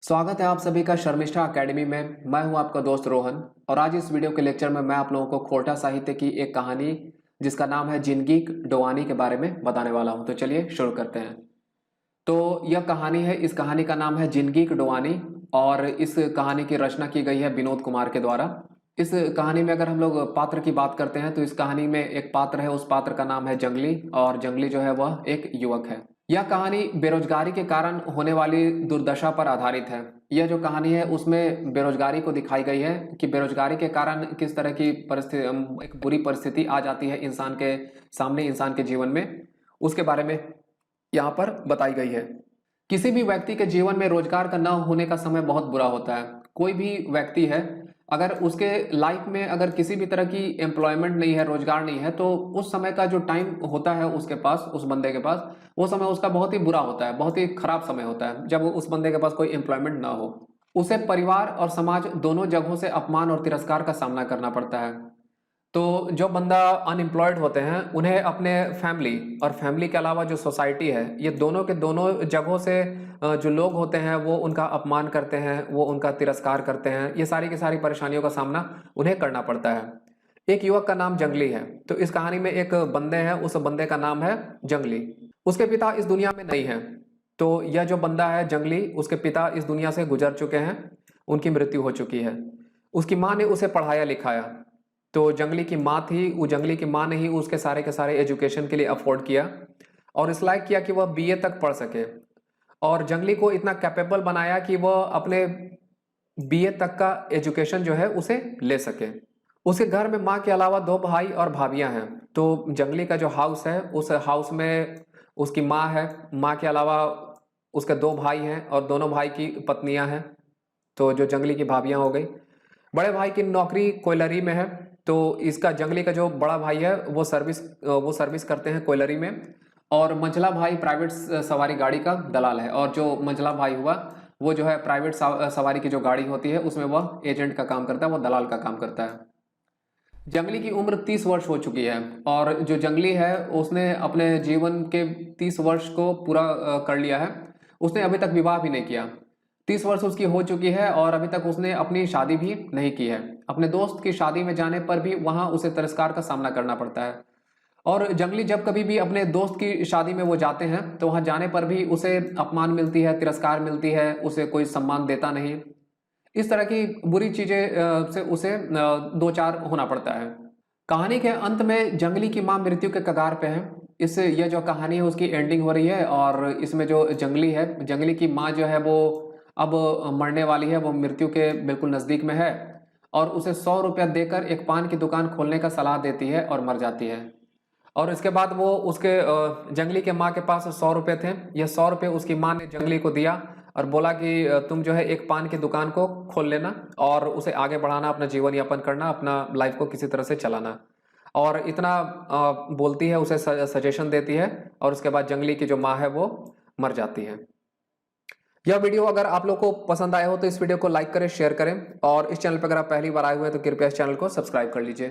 स्वागत है आप सभी का शर्मिष्ठा एकेडमी में। मैं हूं आपका दोस्त रोहन और आज इस वीडियो के लेक्चर में मैं आप लोगों को खोरठा साहित्य की एक कहानी जिसका नाम है जिंदगी डोआनी के बारे में बताने वाला हूं। तो चलिए शुरू करते हैं। तो यह कहानी है, इस कहानी का नाम है जिंदगी डोआनी और इस कहानी की रचना की गई है विनोद कुमार के द्वारा। इस कहानी में अगर हम लोग पात्र की बात करते हैं तो इस कहानी में एक पात्र है, उस पात्र का नाम है जंगली और जंगली जो है वह एक युवक है। यह कहानी बेरोजगारी के कारण होने वाली दुर्दशा पर आधारित है। यह जो कहानी है उसमें बेरोजगारी को दिखाई गई है कि बेरोजगारी के कारण किस तरह की परिस्थिति, एक बुरी परिस्थिति आ जाती है इंसान के सामने, इंसान के जीवन में, उसके बारे में यहाँ पर बताई गई है। किसी भी व्यक्ति के जीवन में रोजगार का न होने का समय बहुत बुरा होता है। कोई भी व्यक्ति है, अगर उसके लाइफ में अगर किसी भी तरह की एम्प्लॉयमेंट नहीं है, रोजगार नहीं है, तो उस समय का जो टाइम होता है उसके पास, उस बंदे के पास, वो समय उसका बहुत ही बुरा होता है, बहुत ही खराब समय होता है जब उस बंदे के पास कोई एम्प्लॉयमेंट ना हो। उसे परिवार और समाज दोनों जगहों से अपमान और तिरस्कार का सामना करना पड़ता है। तो जो बंदा अनएम्प्लॉयड होते हैं उन्हें अपने फैमिली और फैमिली के अलावा जो सोसाइटी है, ये दोनों के दोनों जगहों से जो लोग होते हैं वो उनका अपमान करते हैं, वो उनका तिरस्कार करते हैं। ये सारी की सारी परेशानियों का सामना उन्हें करना पड़ता है। एक युवक का नाम जंगली है। तो इस कहानी में एक बंदे हैं, उस बंदे का नाम है जंगली। उसके पिता इस दुनिया में नहीं है। तो यह जो बंदा है जंगली, उसके पिता इस दुनिया से गुजर चुके हैं, उनकी मृत्यु हो चुकी है। उसकी माँ ने उसे पढ़ाया लिखाया। तो जंगली की माँ थी, वो जंगली की माँ ने ही उसके सारे के सारे एजुकेशन के लिए अफोर्ड किया और इस लायक किया कि वह बीए तक पढ़ सके और जंगली को इतना कैपेबल बनाया कि वह अपने बीए तक का एजुकेशन जो है उसे ले सके। उसके घर में माँ के अलावा दो भाई और भाभियां हैं। तो जंगली का जो हाउस है, उस हाउस में उसकी माँ है, माँ के अलावा उसके दो भाई हैं और दोनों भाई की पत्नियां हैं। तो जो जंगली की भाभियां हो गई। बड़े भाई की नौकरी कोयलरी में है। तो इसका जंगली का जो बड़ा भाई है वो सर्विस करते हैं कोयलरी में और मंझला भाई प्राइवेट सवारी गाड़ी का दलाल है और जो मंझला भाई हुआ वो जो है प्राइवेट सवारी की जो गाड़ी होती है उसमें वह एजेंट का काम करता है, वो दलाल का काम करता है। जंगली की उम्र 30 वर्ष हो चुकी है और जो जंगली है उसने अपने जीवन के 30 वर्ष को पूरा कर लिया है। उसने अभी तक विवाह भी नहीं किया। 30 वर्ष उसकी हो चुकी है और अभी तक उसने अपनी शादी भी नहीं की है। अपने दोस्त की शादी में जाने पर भी वहां उसे तिरस्कार का सामना करना पड़ता है। और जंगली जब कभी भी अपने दोस्त की शादी में वो जाते हैं तो वहां जाने पर भी उसे अपमान मिलती है, तिरस्कार मिलती है, उसे कोई सम्मान देता नहीं। इस तरह की बुरी चीजें से उसे दो चार होना पड़ता है। कहानी के अंत में जंगली की मां मृत्यु के कगार पे है। इस यह जो कहानी है उसकी एंडिंग हो रही है और इसमें जो जंगली है, जंगली की मां जो है वो अब मरने वाली है, वो मृत्यु के बिल्कुल नजदीक में है और उसे 100 रुपया देकर एक पान की दुकान खोलने का सलाह देती है और मर जाती है। और इसके बाद वो उसके जंगली के माँ के पास 100 रुपये थे। ये 100 रुपये उसकी माँ ने जंगली को दिया और बोला कि तुम जो है एक पान की दुकान को खोल लेना और उसे आगे बढ़ाना, अपना जीवन यापन करना, अपना लाइफ को किसी तरह से चलाना। और इतना बोलती है, उसे सजेशन देती है और उसके बाद जंगली की जो माँ है वो मर जाती है। यह वीडियो अगर आप लोग को पसंद आया हो तो इस वीडियो को लाइक करें, शेयर करें और इस चैनल पर अगर आप पहली बार आए हुए हैं तो कृपया इस चैनल को सब्सक्राइब कर लीजिए।